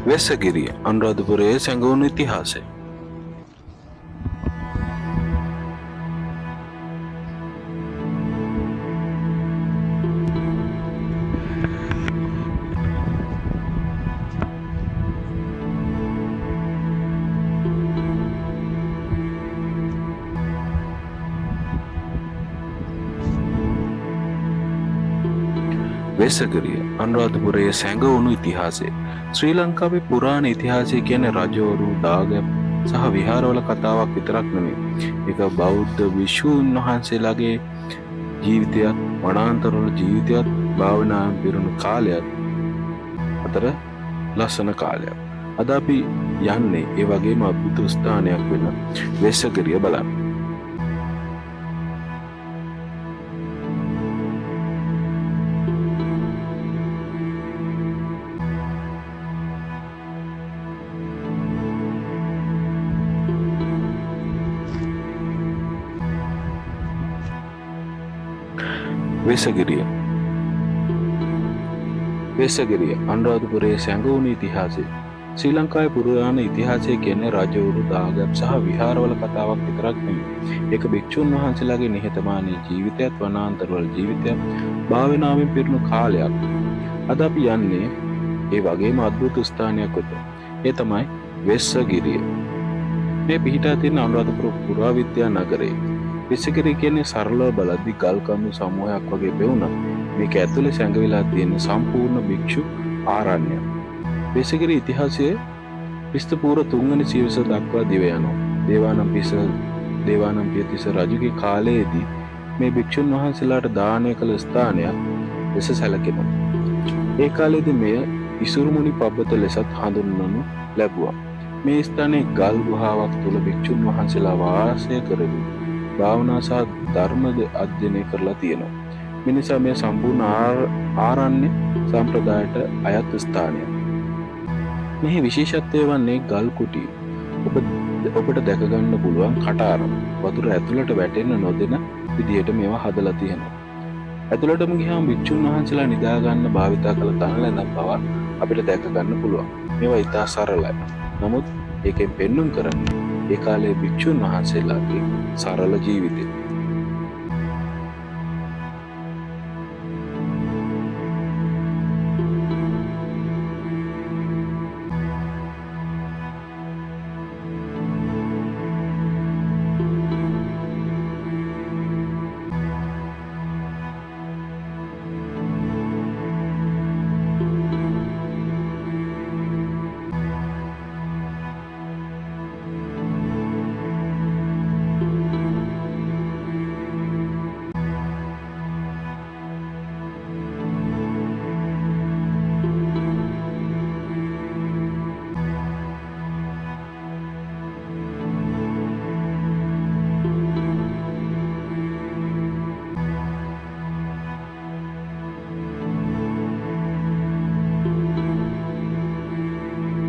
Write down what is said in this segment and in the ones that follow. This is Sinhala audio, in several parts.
වෙස්සගිරිය අනුරාධපුරයේ සැඟවුණු ඉතිහාසය. වෙස්සගිරිය අනුරාධපුරයේ සැඟවුණු ඉතිහාසය. ශ්‍රී ලංකාවේ පුරාණ ඉතිහාසය කියන්නේ රජවරු, දාගැබ් සහ විහාරවල කතාවක් විතරක් නෙමෙයි. ඒක බෞද්ධ විසුණු වහන්සේලාගේ ජීවිතයත්, වනාන්තරවල ජීවිතයත්, භාවනාවෙන් පිරුණු කාලයත් අතර ලස්සන කාලයක්. අද අපි යන්නේ ඒ වගේම අద్భుත ස්ථානයක් වෙන වෙස්සගිරිය බලන්න. වෙස්සගිරිය අනුරාධපුරයේ සැඟවුණු ඉතිහාසය. ශ්‍රී ලංකාවේ පුරාණ ඉතිහාසය කියන්නේ රජවරු, දාගැබ් සහ විහාරවල කතාවක් විතරක් නෙමෙයි. ඒක භික්ෂුන් වහන්සේලාගේ නිහතමානී ජීවිතයත්, වනාන්තරවල ජීවිතයත්, භාවනාවෙන් පිරුණු කාලයක්. අද අපි යන්නේ ඒ වගේම අద్భుත ස්ථානයක් වෙත. ඒ තමයි වෙස්සගිරිය. මේ පිහිටා තියෙන අනුරාධපුර පුරාවිද්‍යා නගරයේ. වෙස්සගිරිය කියන්නේ සරලව බලද්දි ගල් කඳු සමූහයක් වගේ පෙවුනත් මේක ඇතුලේ සැඟවිලා තියෙන සම්පූර්ණ භික්ෂු ආරණ්‍යයක්. වෙස්සගිරිය ඉතිහාසයේ ක්‍රිස්තු පූර්ව 3 වෙනි සියවස දක්වා දිව යනවා. දේවානම් පියතිස්ස රජුගේ කාලයේදී මේ භික්ෂුන් වහන්සේලාට දානය කළ ස්ථානයක් ලෙස සැලකෙනවා. ඒ කාලයේදී මෙය ඉසුරුමුණි පබ්බත ලෙසත් හඳුන්වනු ලැබුවා. මේ ස්ථානයේ ගල් ගුහාවක් තුල භික්ෂුන් වහන්සේලා වාසය කරමින් භාවනා සහ ධර්ම අධ්‍යයනය කරලා තියෙනවා. මිනිසා මේ සම්පූර්ණ ආරණ්‍ය සම්ප්‍රදායට අයත් ස්ථානයක්. මෙහි විශේෂත්වය වන්නේ ගල් කුටි. ඔබට දැක ගන්න පුළුවන් කටාරම්. වතුර ඇතුළට වැටෙන්න නොදෙන විදිහට මේවා හදලා තියෙනවා. ඇතුළටම ගියාම භික්ෂුන් වහන්සේලා නිදා ගන්න භාවිතා කළ තනලැඳක් බව අපිට දැක ගන්න පුළුවන්. මේවා ඉතා සරලයි. නමුත් ඒකෙන් පෙන්눔 කරන්නේ ඒ කාලේ භික්ෂුන් වහන්සේලාගේ සරල ජීවිතය.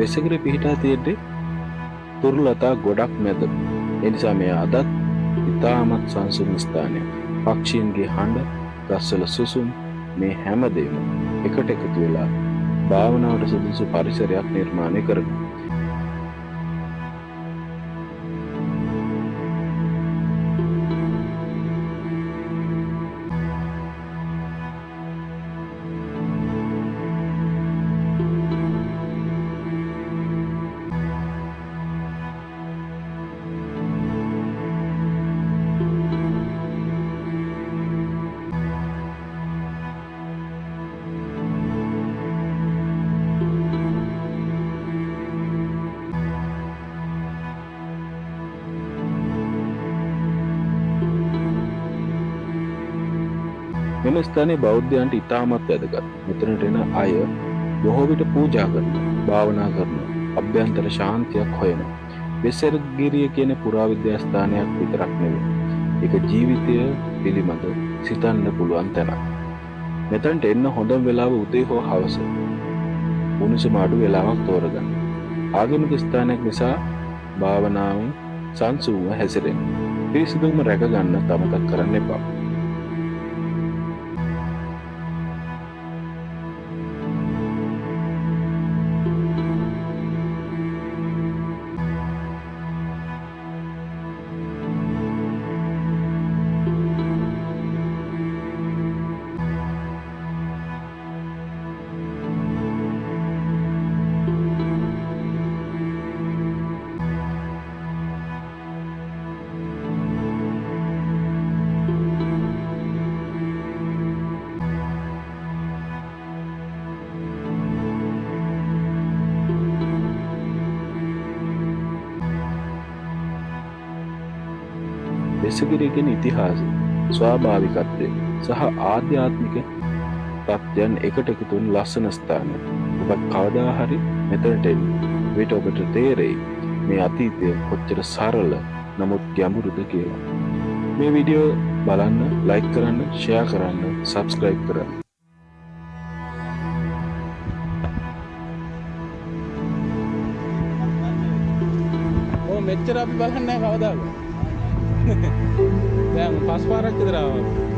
වෙස්සගිරිය පිහිටා තියෙන්නේ තුරුලතා ගොඩක් මැද. ඒ නිසා මේ අදත් ඉතාමත් සංසුන් ස්ථානයක්. පක්ෂීන්ගේ හඬ, ගස්වල සුසුම්, මේ හැමදේම එකට එකතු වෙලා භාවනාවට සුදුසු පරිසරයක් නිර්මාණය කරනවා. මෙම ස්ථානයේ බෞද්ධයන්ට ඉතාමත් වැදගත්. මෙතනට එන අය බොහෝ විට පූජා කරනවා, භාවනා කරනවා, අභ්‍යන්තර ශාන්තියක් හොයනවා. වෙස්සගිරිය කියන්නේ පුරාවිද්‍යා ස්ථානයක් විතරක් නෙවෙයි. ඒක ජීවිතය පිළිබඳ සිතන්න පුළුවන් තැනක්. මෙතනට එන්න හොඳම වෙලාව උදේ හෝ හවස. උණුසුම අඩු වෙලාවක් තෝරගන්න. ආගමික ස්ථානයක් නිසා භාවනාවෙන් සංසුන්ව හැසිරෙන්න. පිරිසිදුම රැක ගන්න තමතක් කරන්න එපා. වෙසකිරීගෙන ඉතිහාසය, ස්වාභාවිකත්වය සහ ආධ්‍යාත්මික තත්ත්වයන් එකට එකතුවන ලස්සන ස්ථානය. ඔබත් කවදා හරි මෙතනට එන්න. විට ඔබට තේරෙයි මේ අතීතය කොච්චර සරල නමුත් ගැඹුරුද කියලා. මේ වීඩියෝ බලන්න, ලයික් කරන්න, ෂෙයා කරන්න, සබ්ස්ක්‍රයිබ් කරන්න. මෙච්චර අපි බලන්නේ නැහැ කවදාද? දැන් පස් පාරක් විතර ආවා.